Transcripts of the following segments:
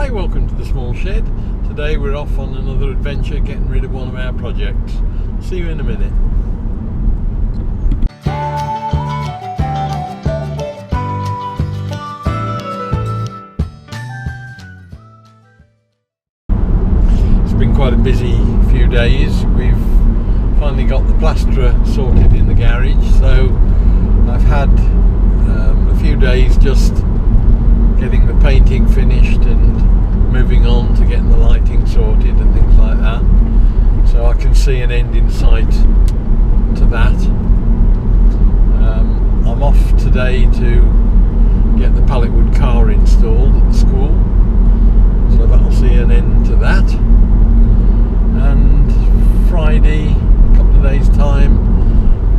Hi, welcome to the small shed. Today we're off on another adventure getting rid of one of our projects. See you in a minute. It's been quite a busy few days. We've finally got the plasterer sorted in the garage, so I've had a few days just getting the painting finished and moving on to getting the lighting sorted and things like that, so I can see an end in sight to that. I'm off today to get the pallet wood car installed at the school, so that'll see an end to that. And Friday, a couple of days time,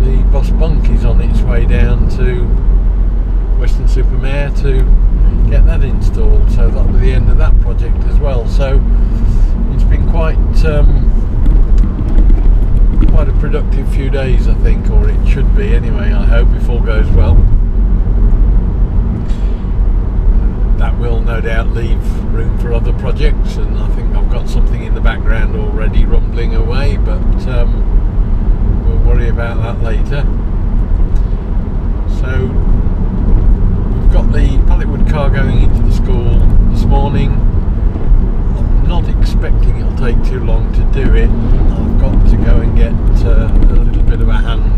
the bus bunk is on its way down to Western-super-Mare to get that installed, so that'll be the end of that project as well. So it's been quite a productive few days, I think, or it should be anyway, I hope, if all goes well. That will no doubt leave room for other projects, and I think I've got something in the background already rumbling away, but we'll worry about that later. So got the pallet wood car going into the school this morning. I'm not expecting it'll take too long to do it. I've got to go and get a little bit of a hand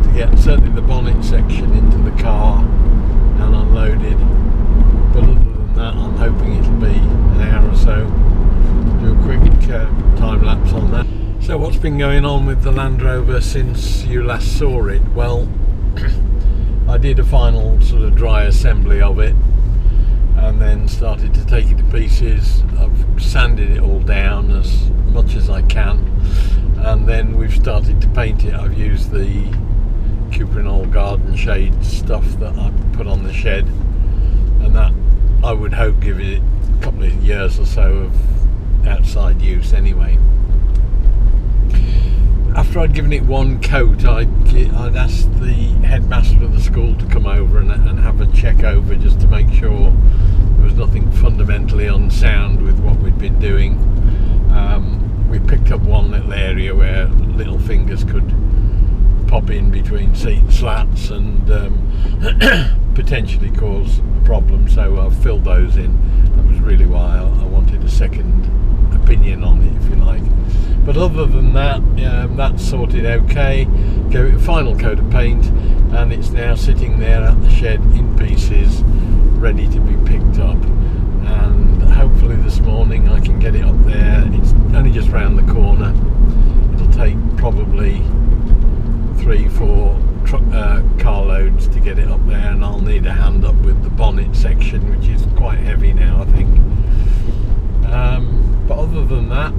to get certainly the bonnet section into the car and unloaded, but other than that I'm hoping it'll be an hour or so. Do a quick time lapse on that. So what's been going on with the Land Rover since you last saw it? Well, I did a final sort of dry assembly of it and then started to take it to pieces. I've sanded it all down as much as I can, and then we've started to paint it. I've used the Cuprinol garden shade stuff that I put on the shed, and that I would hope give it a couple of years or so of outside use anyway. After I'd given it one coat, I'd asked the headmaster of the school to come over and have a check over, just to make sure there was nothing fundamentally unsound with what we'd been doing. We picked up one little area where little fingers could pop in between seat slats and potentially cause a problem, so I've filled those in. That was really why I wanted a second opinion on it, if you like. But other than that, that's sorted okay. Gave it a final coat of paint, and it's now sitting there at the shed in pieces, ready to be picked up. And hopefully this morning I can get it up there. It's only just round the corner. It'll take probably 3-4 car loads to get it up there, and I'll need a hand up with the bonnet section, which is quite heavy now, I think. But other than that,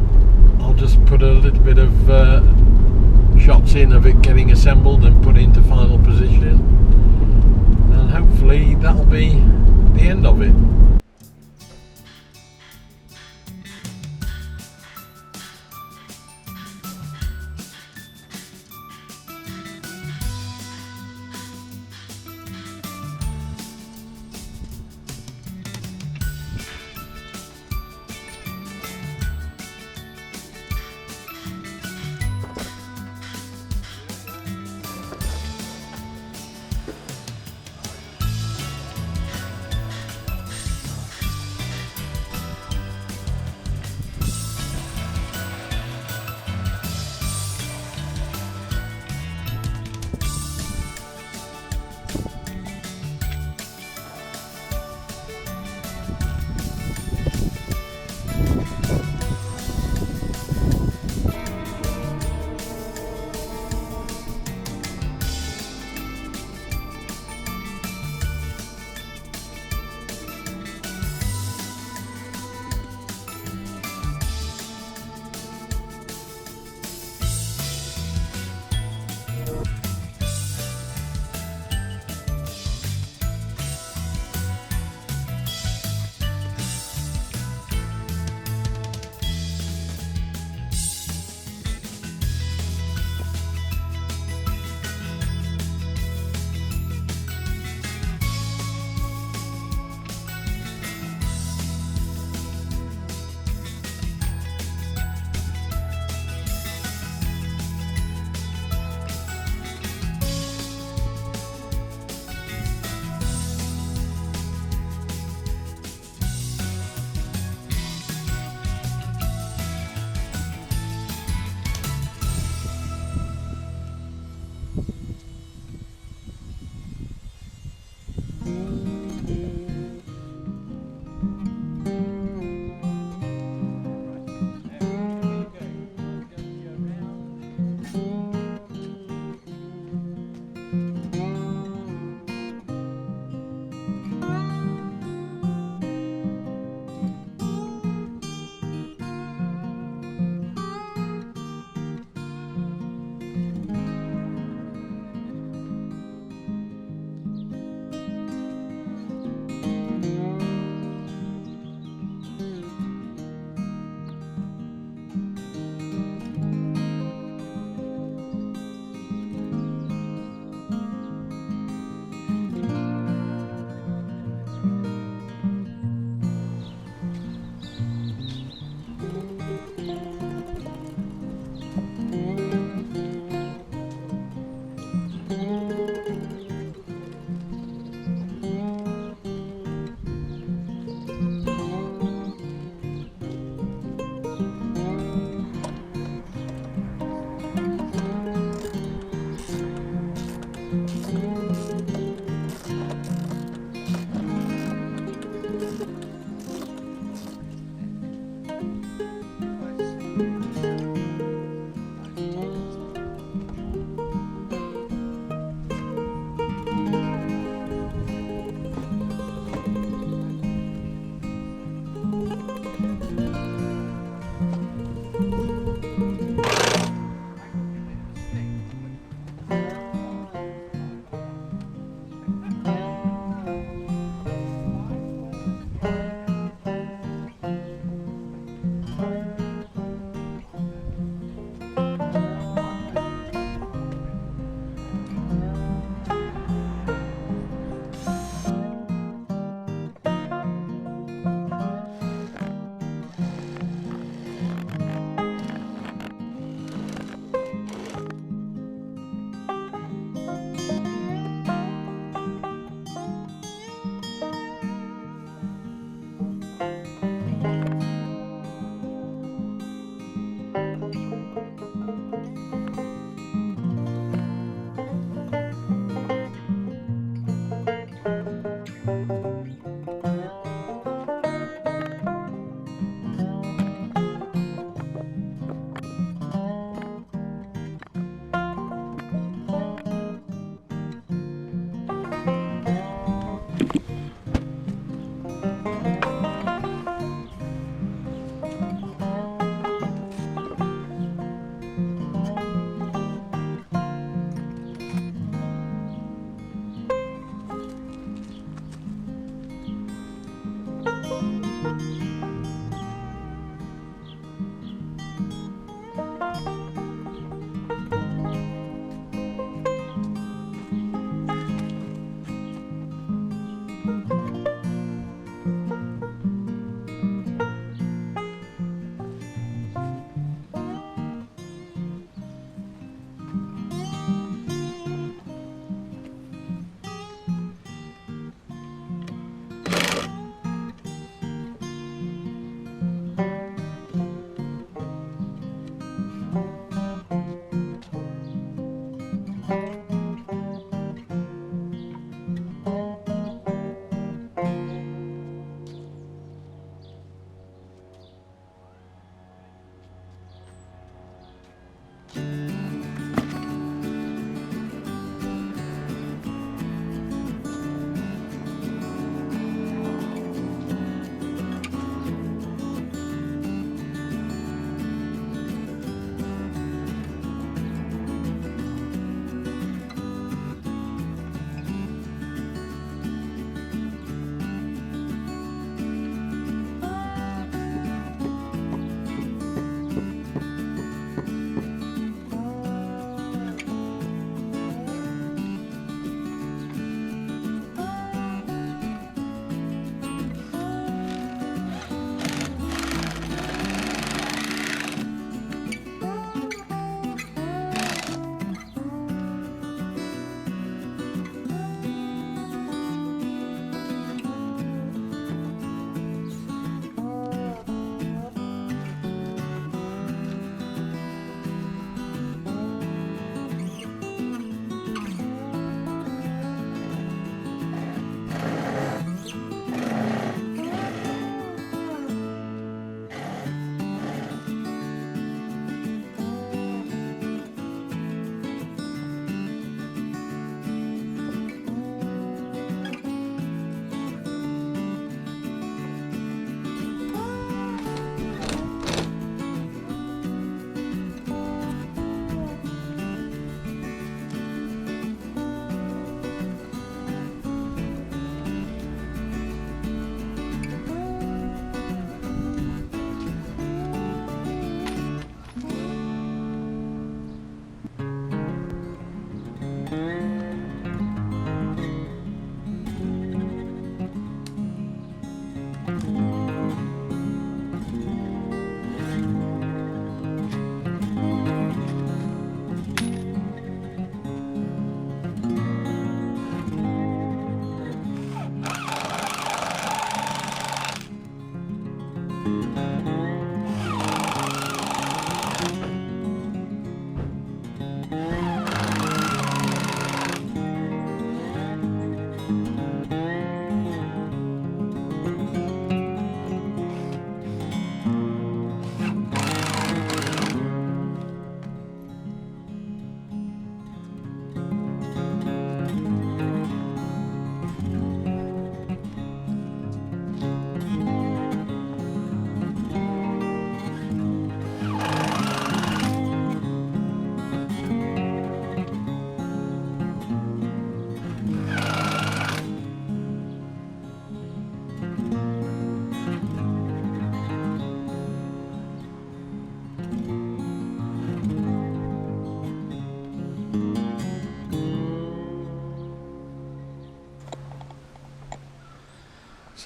I'll just put a little bit of shots in of it getting assembled and put into final position, and hopefully that'll be the end of it.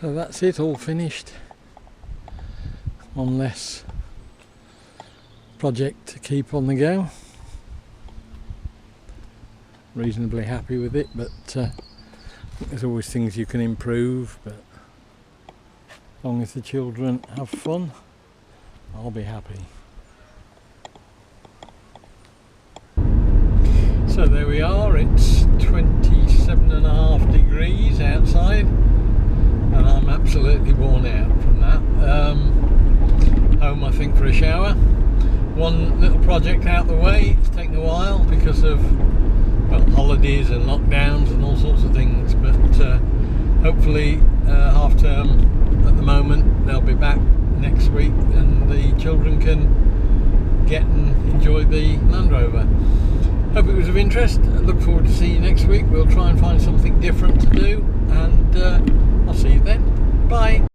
So that's it, all finished. One less project to keep on the go. Reasonably happy with it, but there's always things you can improve, but as long as the children have fun, I'll be happy. So there we are, it's 27.5 degrees outside and I'm absolutely worn out from that. Home I think for a shower. One little project out the way, it's taken a while because of, well, holidays and lockdowns and all sorts of things, but hopefully half term at the moment, they'll be back next week and the children can get and enjoy the Land Rover. Hope it was of interest. I look forward to seeing you next week. We'll try and find something different to do, and I'll see you then. Bye.